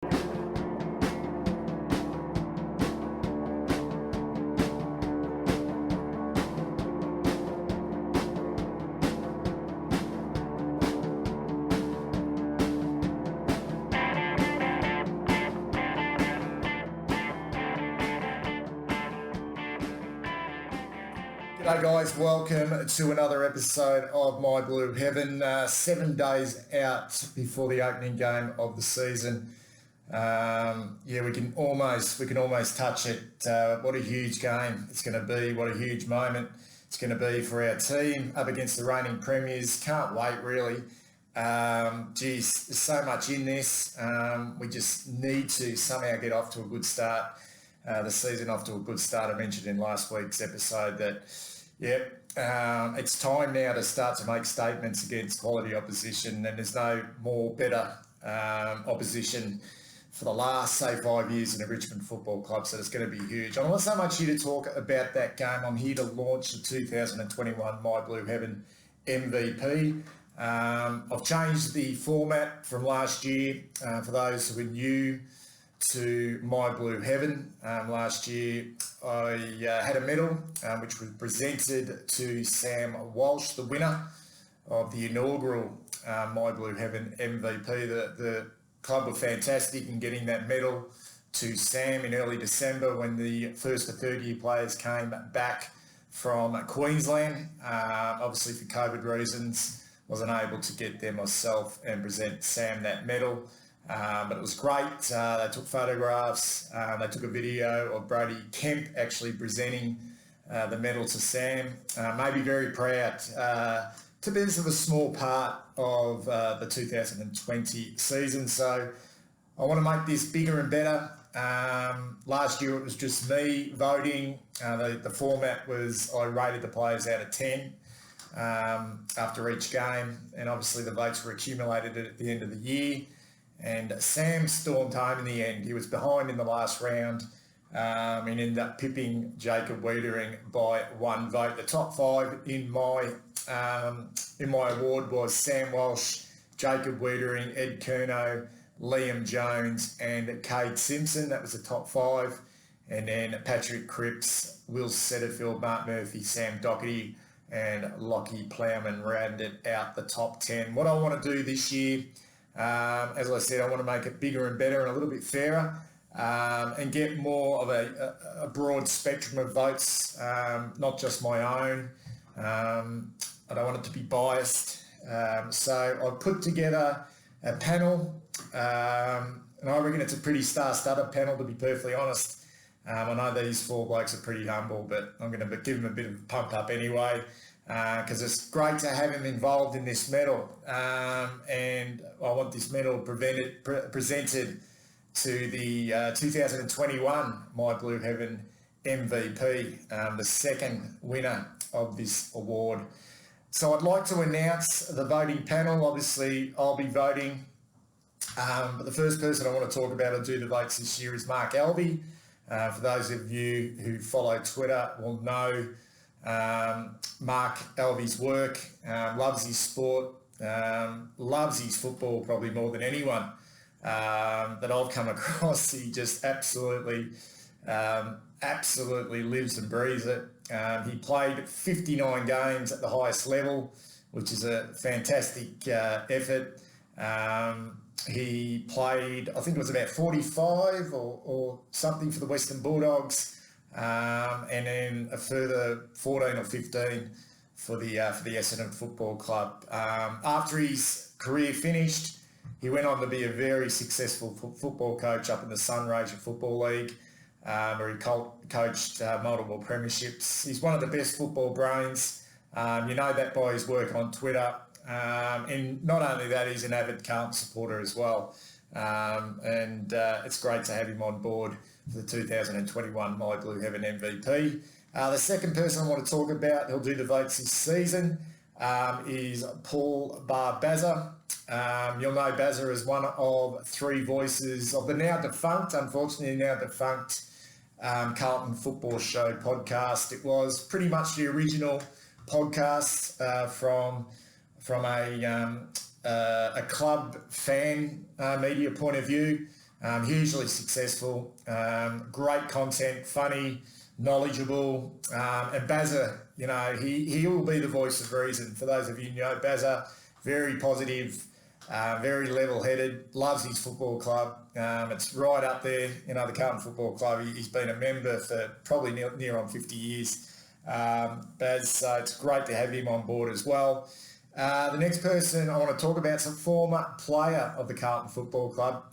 G'day guys, welcome to another episode of My Blue Heaven. 7 days out before the opening game of the season. We can almost touch it. What a huge game it's going to be. What a huge moment it's going to be for our team up against the reigning premiers. Can't wait really. There's so much in this. We just need to somehow get off to a good start. The season off to a good start. I mentioned in last week's episode that it's time now to start to make statements against quality opposition, and there's no better opposition for the last, say, 5 years in the Richmond Football Club, so it's going to be huge. I'm not so much here to talk about that game. I'm here to launch the 2021 My Blue Heaven MVP. I've changed the format from last year for those who are new to My Blue Heaven. Last year I had a medal which was presented to Sam Walsh, the winner of the inaugural My Blue Heaven MVP. The club were fantastic in getting that medal to Sam in early December when the first to third year players came back from Queensland. Obviously for COVID reasons wasn't able to get there myself and present Sam that medal. But it was great. They took photographs. They took a video of Brody Kemp actually presenting the medal to Sam. Made me very proud to be sort of a small part of the 2020 season. So I want to make this bigger and better. Last year it was just me voting. The format was I rated the players out of 10 after each game, and obviously the votes were accumulated at the end of the year. And Sam stormed home in the end. He was behind in the last round and ended up pipping Jacob Wiedering by one vote. The top five in my award was Sam Walsh, Jacob Wiedering, Ed Curnow, Liam Jones and Cade Simpson. That was the top five. And then Patrick Cripps, Will Setterfield, Mark Murphy, Sam Doherty and Lockie Plowman rounded out the top 10. What I want to do this year, as I said, I want to make it bigger and better and a little bit fairer and get more of a broad spectrum of votes, not just my own. I don't want it to be biased. So I put together a panel, and I reckon it's a pretty star-studded panel, to be perfectly honest. I know these four blokes are pretty humble, but I'm going to give them a bit of a pump up anyway. Because it's great to have him involved in this medal, and I want this medal presented to the 2021 My Blue Heaven MVP, the second winner of this award. So I'd like to announce the voting panel. Obviously I'll be voting, but the first person I want to talk about and do the votes this year is Mark Alvey. For those of you who follow Twitter will know Mark Alvey's work, loves his sport, loves his football probably more than anyone that I've come across. He just absolutely lives and breathes it. He played 59 games at the highest level, which is a fantastic effort. He played, I think it was about 45 or something for the Western Bulldogs. And then a further 14 or 15 for the Essendon Football Club. After his career finished, he went on to be a very successful football coach up in the Sunraysia Football League, where he coached multiple premierships. He's one of the best football brains. You know that by his work on Twitter. And not only that, he's an avid Carlton supporter as well. And it's great to have him on board for the 2021 My Blue Heaven MVP. The second person I want to talk about, who'll do the votes this season, is Paul Barbazza. You'll know Bazza as one of three voices of the unfortunately now defunct Carlton Football Show podcast. It was pretty much the original podcast from a club fan media point of view. hugely successful, great content, funny, knowledgeable, and Bazza, he will be the voice of reason. For those of you who know Bazza, very positive, very level-headed, loves his football club. It's right up there, the Carlton Football Club. He's been a member for probably near on 50 years. Baz, so it's great to have him on board as well. The next person I want to talk about is a former player of the Carlton Football Club.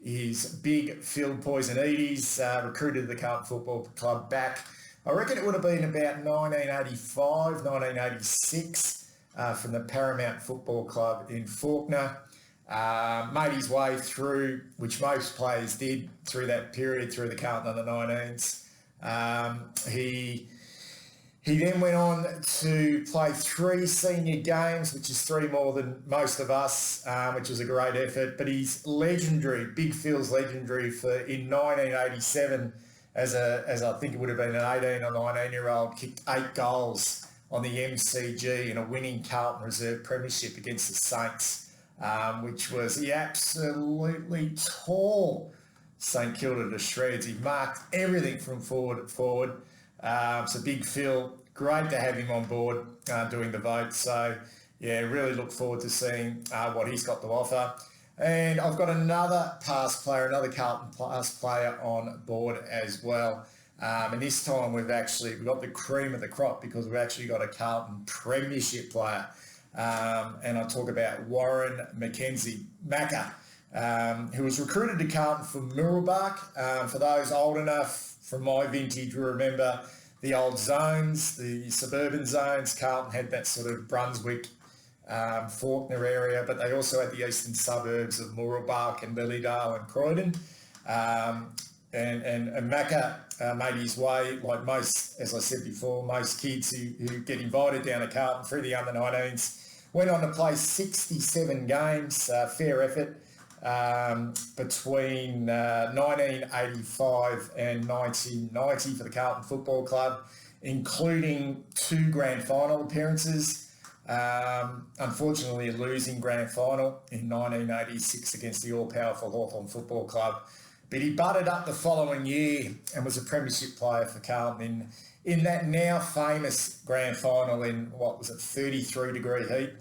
Is Big Phil Poisonides, recruited the Carlton Football Club back. I reckon it would have been about 1985, 1986, from the Paramount Football Club in Fawkner. Made his way through, which most players did through that period, through the Carlton under-19s. He then went on to play 3 senior games, which is 3 more than most of us, which was a great effort. But he's legendary, Big Phil's legendary for in 1987, as I think it would have been an 18 or 19-year-old, kicked 8 goals on the MCG in a winning Carlton Reserve Premiership against the Saints, which was, he absolutely tore St Kilda to shreds. He marked everything from forward. So Big Phil, great to have him on board doing the vote. So, yeah, really look forward to seeing what he's got to offer. And I've got another Carlton past player on board as well. And this time we've got the cream of the crop because we've actually got a Carlton Premiership player. And I talk about Warren McKenzie, Macca, who was recruited to Carlton from Mooroolbark. For those old enough from my vintage, we remember the old zones, the suburban zones. Carlton had that sort of Brunswick, Fawkner area, but they also had the eastern suburbs of Mooroolbark and Lilydale and Croydon. And Macca made his way, like most, as I said before, most kids who get invited down to Carlton through the under-19s, went on to play 67 games, fair effort, between 1985 and 1990 for the Carlton Football Club, including 2 grand final appearances. Unfortunately, a losing grand final in 1986 against the all-powerful Hawthorn Football Club. But he butted up the following year and was a premiership player for Carlton in that now famous grand final in, 33-degree heat.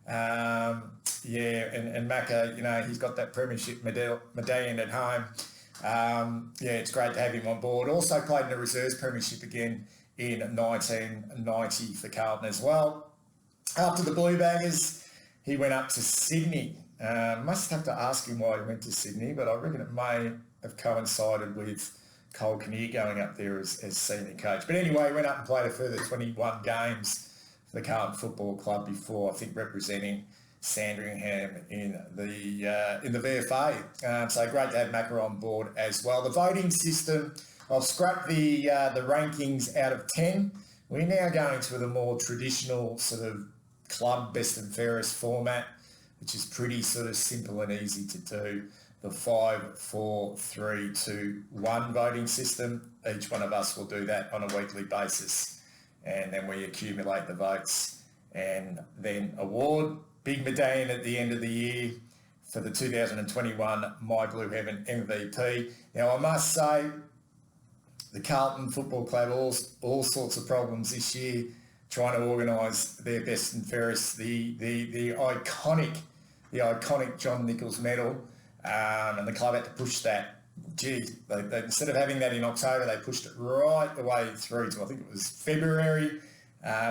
And Macca, he's got that premiership medallion at home. It's great to have him on board. Also played in the Reserves Premiership again in 1990 for Carlton as well. After the Blue Baggers, he went up to Sydney. Must have to ask him why he went to Sydney, but I reckon it may have coincided with Cole Kinnear going up there as senior coach. But anyway, he went up and played a further 21 games for the Carlton Football Club before, I think, representing Sandringham in the VFA. So great to have Macca on board as well. The voting system, I've scrapped the rankings out of 10. We're now going to the more traditional sort of club best and fairest format, which is pretty sort of simple and easy to do. The 5, 4, 3, 2, 1 voting system. Each one of us will do that on a weekly basis. And then we accumulate the votes and then award big medallion at the end of the year for the 2021 My Blue Heaven MVP. Now, I must say, the Carlton Football Club, all sorts of problems this year trying to organise their best and fairest, the iconic John Nichols medal, and the club had to push that. They instead of having that in October, they pushed it right the way through to, I think it was February,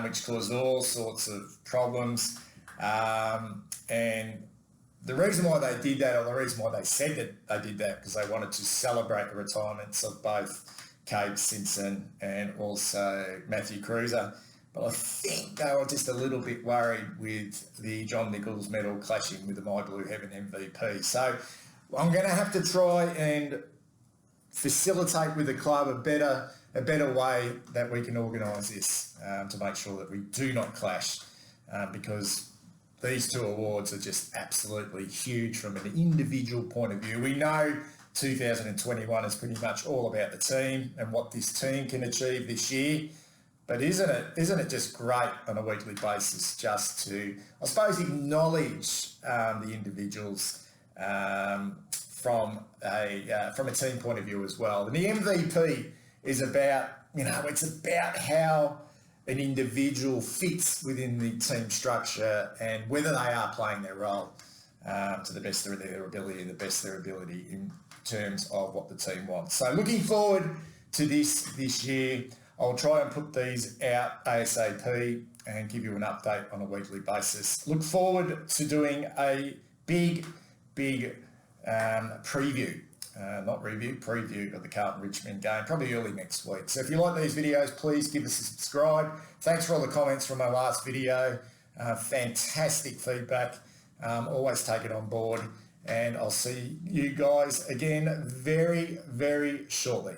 which caused all sorts of problems. And the reason why they did that, or the reason why they said that they did that, because they wanted to celebrate the retirements of both Cade Simpson and also Matthew Cruiser. But I think they were just a little bit worried with the John Nichols medal clashing with the My Blue Heaven MVP. So I'm going to have to try and facilitate with the club a better way that we can organise this to make sure that we do not clash, because these 2 awards are just absolutely huge from an individual point of view. We know 2021 is pretty much all about the team and what this team can achieve this year. But isn't it just great on a weekly basis just to, I suppose, acknowledge the individuals from a team point of view as well. And the MVP is about, it's about how an individual fits within the team structure and whether they are playing their role to the best of their ability, in terms of what the team wants. So looking forward to this year. I'll try and put these out ASAP and give you an update on a weekly basis. Look forward to doing a big preview of the Carlton Richmond game, probably early next week. So if you like these videos, please give us a subscribe. Thanks for all the comments from my last video. Fantastic feedback. Always take it on board. And I'll see you guys again very, very shortly.